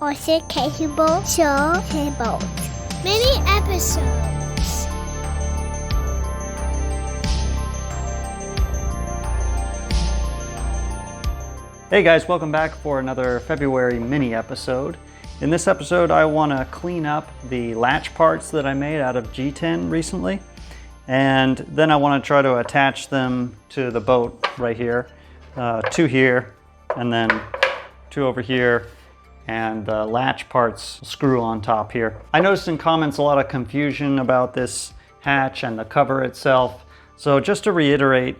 OCSS-074Pt8 mini episodes. Hey guys, welcome back for another February mini episode. In this episode I want to clean up the latch parts that I made out of G10 recently, and then I want to try to attach them to the boat right here. Two here and then two over here, and the latch parts screw on top here. I noticed in comments a lot of confusion about this hatch and the cover itself. So just to reiterate,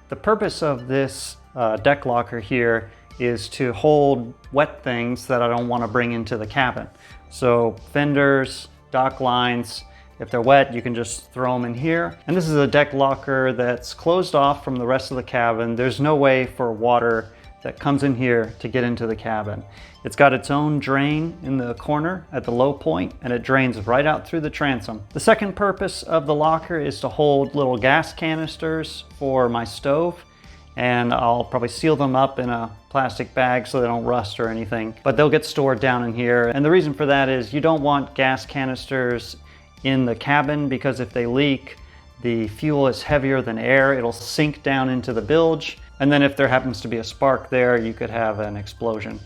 the purpose of this deck locker here is to hold wet things that I don't want to bring into the cabin. So fenders, dock lines, if they're wet, you can just throw them in here. And this is a deck locker that's closed off from the rest of the cabin. There's no way for water that comes in here to get into the cabin. It's got its own drain in the corner at the low point, and it drains right out through the transom. The second purpose of the locker is to hold little gas canisters for my stove, and I'll probably seal them up in a plastic bag so they don't rust or anything, but they'll get stored down in here. And the reason for that is you don't want gas canisters in the cabin, because if they leak, the fuel is heavier than air. It'll sink down into the bilge, and then if there happens to be a spark there, you could have an explosion.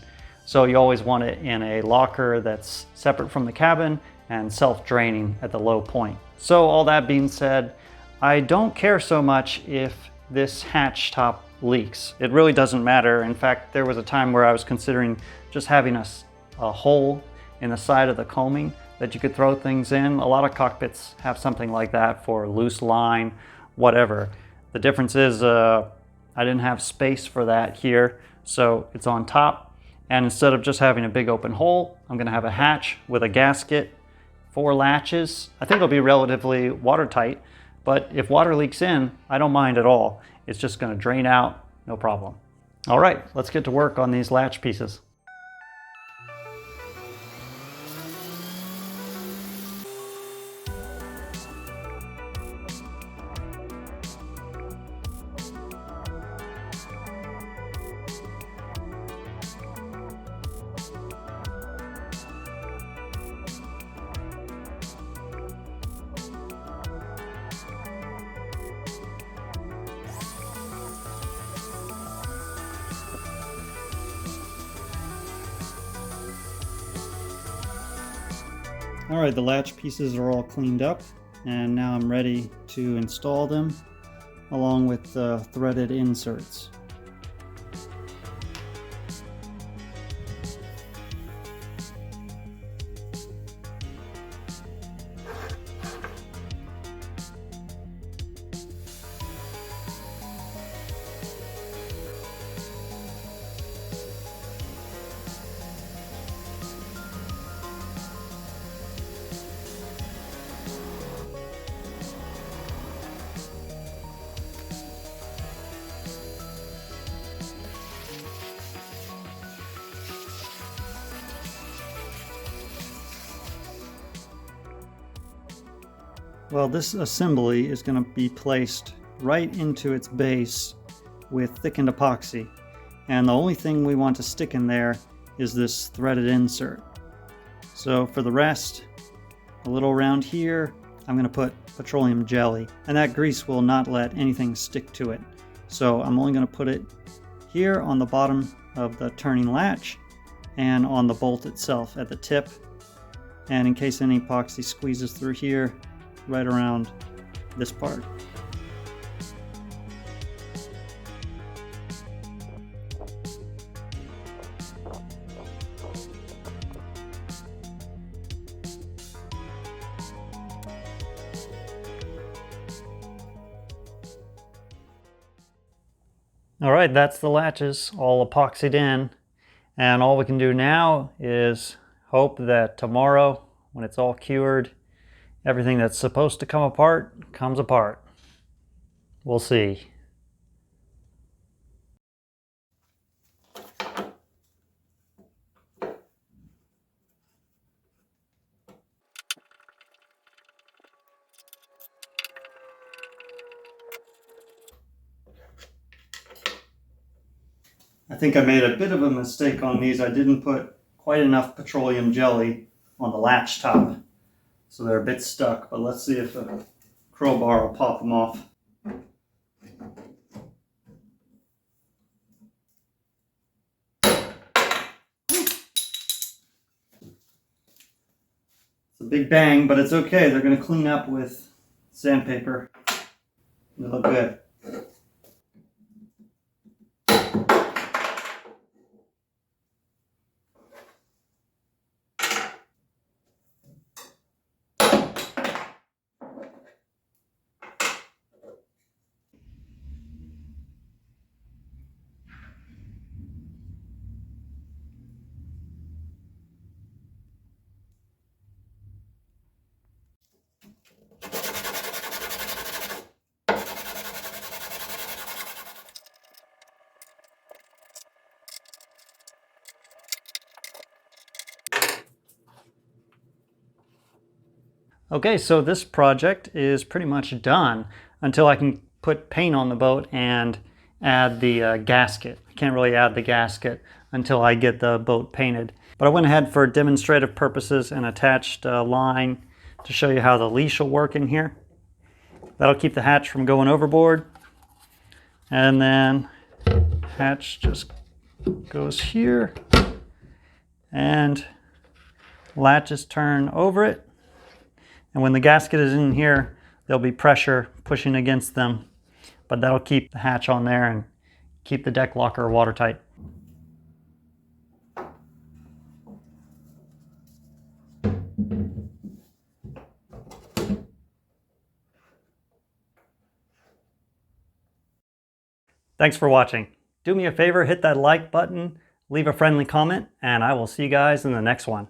So you always want it in a locker that's separate from the cabin and self-draining at the low point. So all that being said, I don't care so much if this hatch top leaks. It really doesn't matter. In fact, there was a time where I was considering just having a hole in the side of the coaming that you could throw things in. A lot of cockpits have something like that for loose line, whatever. The difference is I didn't have space for that here, so it's on top. And instead of just having a big open hole, I'm gonna have a hatch with a gasket, 4 latches. I think it'll be relatively watertight, but if water leaks in, I don't mind at all. It's just gonna drain out, no problem. All right, let's get to work on these latch pieces. All right, the latch pieces are all cleaned up, and now I'm ready to install them along with the threaded inserts. Well, this assembly is going to be placed right into its base with thickened epoxy, and the only thing we want to stick in there is this threaded insert. So for the rest, a little around here, I'm going to put petroleum jelly, and that grease will not let anything stick to it. So I'm only going to put it here on the bottom of the turning latch and on the bolt itself at the tip, and in case any epoxy squeezes through here, right around this part. All right, that's the latches all epoxied in, and all we can do now is hope that tomorrow, when it's all cured, everything that's supposed to come apart comes apart. We'll see. I think I made a bit of a mistake on these. I didn't put quite enough petroleum jelly on the latch top, so they're a bit stuck, but let's see if a crowbar will pop them off. It's a big bang, but it's okay. They're going to clean up with sandpaper. They look good. Okay, so this project is pretty much done until I can put paint on the boat and add the gasket. I can't really add the gasket until I get the boat painted. But I went ahead for demonstrative purposes and attached a line to show you how the leash will work in here. That'll keep the hatch from going overboard. And then hatch just goes here and latches turn over it. And when the gasket is in here, there'll be pressure pushing against them, but that'll keep the hatch on there and keep the deck locker watertight. Thanks for watching. Do me a favor, hit that like button, leave a friendly comment, and I will see you guys in the next one.